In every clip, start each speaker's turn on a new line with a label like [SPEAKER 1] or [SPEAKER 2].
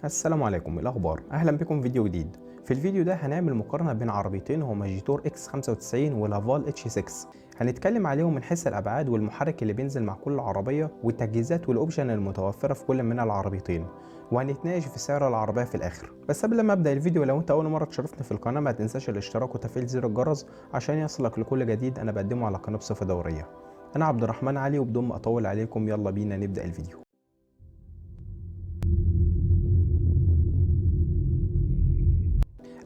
[SPEAKER 1] السلام عليكم، إيه الاخبار؟ اهلا بكم في فيديو جديد. في الفيديو ده هنعمل مقارنه بين عربيتين هما جيتور اكس 95 ولافال اتش 6. هنتكلم عليهم من حيث الابعاد والمحرك اللي بينزل مع كل عربيه والتجهيزات والاوبشن المتوفره في كل من العربيتين، وهنتناقش في سعر العربيه في الاخر. بس قبل ما ابدا الفيديو، لو انت اول مره تشرفني في القناه ما تنساش الاشتراك وتفعيل زر الجرس عشان يصلك لكل جديد انا بقدمه على القناه بصفه دوريه. انا عبد الرحمن علي، وبدون ما اطول عليكم يلا بينا نبدا الفيديو.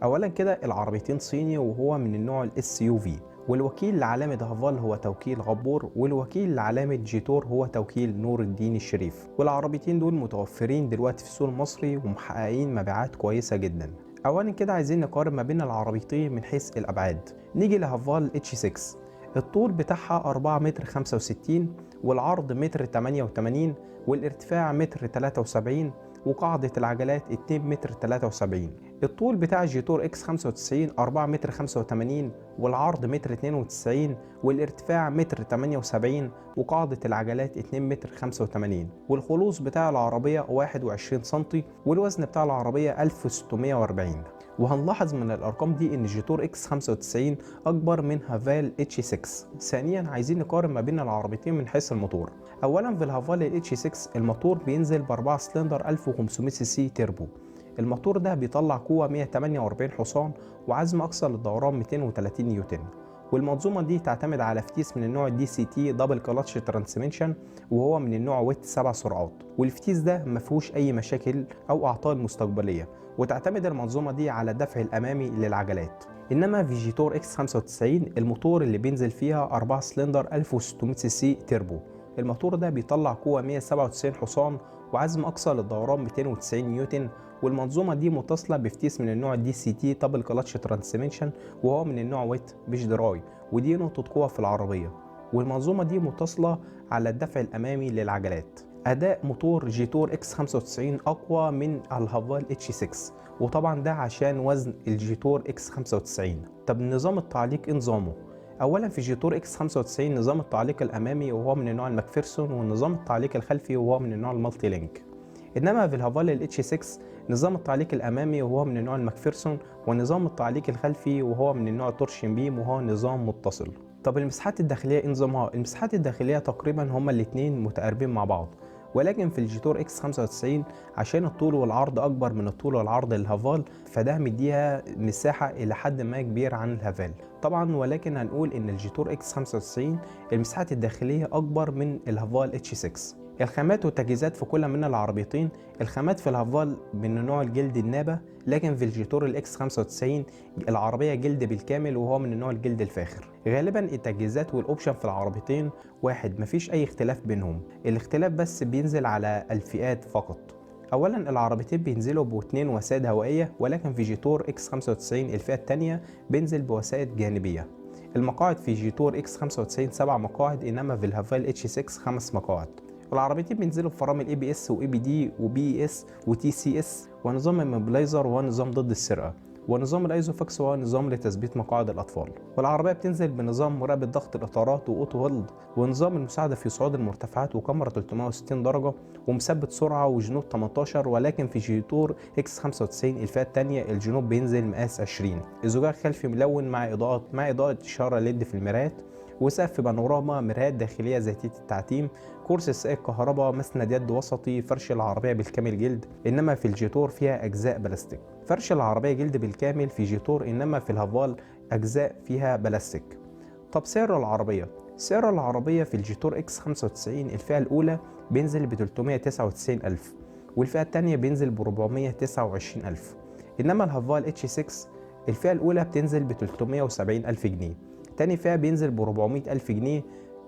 [SPEAKER 1] اولا كده العربيتين صيني وهو من النوع الاس يو في، والوكيل لعلامة هافال هو توكيل غبور، والوكيل لعلامة جيتور هو توكيل نور الدين الشريف. والعربيتين دول متوفرين دلوقتي في السوق المصري ومحققين مبيعات كويسة جدا. اولا كده عايزين نقارن ما بين العربيتين من حيث الابعاد. نيجي لهافال اتش 6. الطول بتاعها 4 متر 65، والعرض متر 88، والارتفاع متر 73، وقاعدة العجلات 2 متر 73. الطول بتاع الجيتور اكس 95 4 متر 85، والعرض متر 92، والارتفاع متر 78، وقاعدة العجلات 2 متر 85. والخلوص بتاع العربية 21 سنتي، والوزن بتاع العربية 1640. وهنلاحظ من الارقام دي ان الجيتور اكس 95 اكبر من هافال اتش 6. ثانيا عايزين نقارن ما بين العربيتين من حيث الموتور. اولا في الهافال اتش 6 الموتور بينزل ب 4 سلندر 1500 سي سي تيربو. الموتور ده بيطلع قوة 148 حصان وعزم أقصى للدوران 230 نيوتن. والمنظومة دي تعتمد على فتيس من النوع دي سي تي دبل كلاتش ترانسميشن، وهو من النوع ويت 7 سرعات، والفتيس ده مفيهوش أي مشاكل أو أعطال مستقبلية. وتعتمد المنظومة دي على الدفع الأمامي للعجلات. انما في جيتور اكس 95 الموتور اللي بينزل فيها 4 سلندر 1600 سي سي تيربو. الموتور ده بيطلع قوة 197 حصان وعزم اقصى للدوران 290 نيوتن. والمنظومه دي متصله بفتيس من النوع دي سي تي دبل كلاتش ترانسميشن، وهو من النوع ويت مش دراي، ودي نقطه قوه في العربيه. والمنظومه دي متصله على الدفع الامامي للعجلات. اداء موتور جيتور اكس 95 اقوى من الهافال اتش 6، وطبعا ده عشان وزن الجيتور اكس 95. طب نظام التعليق ايه نظامه؟ اولا في جيتور اكس 95 نظام التعليق الامامي وهو من النوع الماكفيرسون، ونظام التعليق الخلفي وهو من النوع المالتي لينك. انما في الهافال الاتش 6 نظام التعليق الامامي وهو من النوع الماكفيرسون، ونظام التعليق الخلفي وهو من النوع تورشن بيم وهو نظام متصل. طب المساحات الداخليه ايه نظامها؟ المساحات الداخليه تقريبا هما الاثنين متقاربين مع بعض، ولكن في الجيتور اكس 95 عشان الطول والعرض اكبر من الطول والعرض للهافال فده مديها مساحه الى حد ما كبير عن الهافال طبعا. ولكن هنقول ان الجيتور اكس 95 المساحات الداخليه اكبر من الهافال اتش 6. الخامات والتجهيزات في كل من العربيتين. الخامات في الهافال من نوع الجلد النابه، لكن في الجيتور الاكس 95 العربيه جلد بالكامل وهو من نوع الجلد الفاخر. غالبا التجهيزات والاوبشن في العربيتين واحد، مفيش اي اختلاف بينهم. الاختلاف بس بينزل على الفئات فقط. اولا العربيتين بينزلوا باتنين وسائد هوائيه، ولكن في جيتور اكس 95 الفئه الثانيه بينزل بوسائد جانبيه. المقاعد في جيتور اكس 95 7 مقاعد، انما في الهافال اتش 6 5 مقاعد. والعربيتين بينزلوا بفرامل اي بي اس واي بي دي وبي اس وتي سي اس، ونظام الموبلايزر ونظام ضد السرقه، ونظام الايزوفاكس وهو نظام لتثبيت مقاعد الاطفال. والعربيه بتنزل بنظام مراقبه ضغط الاطارات واوتو هولد، ونظام المساعده في صعود المرتفعات، وكاميرا 360 درجه، ومثبت سرعه وجنوب 18. ولكن في جيتور اكس 95 الفئه الثانيه الجنوب بينزل مقاس 20. الزجاج خلفي ملون مع اضاءه اشاره ليد في المرايات، وسقف بانوراما، مرايات داخليه ذاتيه التعتيم، كرسي السائق كهرباء، مسند يد وسطي، فرش العربيه بالكامل جلد، انما في الجيتور فيها اجزاء بلاستيك. فرش العربيه جلد بالكامل في جيتور، انما في الهافال اجزاء فيها بلاستيك. طب سعر العربيه؟ سعر العربيه في الجيتور اكس 95 الفئه الاولى بينزل ب 399,000، والفئه الثانيه بينزل ب 429,000. انما الهافال اتش 6 الفئه الاولى بتنزل ب 370,000 جنيه، تاني فئه بينزل ب 400,000 جنيه،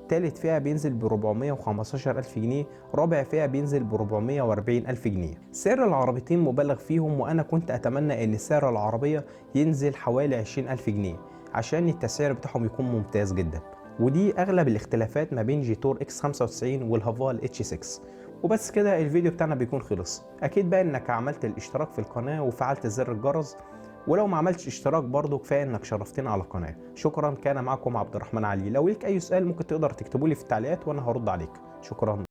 [SPEAKER 1] تالت فئة بينزل ب 415,000 جنيه، رابع فئة بينزل ب 440,000 جنيه. سعر العربيتين مبالغ فيهم، وأنا كنت أتمنى إن سعر العربية ينزل حوالي 20,000 جنيه عشان التسعير بتاعهم يكون ممتاز جدا. ودي أغلب الاختلافات ما بين جيتور اكس 95 والهافال اتش 6. وبس كده الفيديو بتاعنا بيكون خلص. أكيد بقى إنك عملت الاشتراك في القناة وفعلت زر الجرس، ولو ما عملتش اشتراك برضو كفايه انك شرفتنا على القناه. شكرا، كان معكم عبد الرحمن علي. لو ليك اي سؤال ممكن تقدر تكتبه لي في التعليقات وانا هرد عليك. شكرا.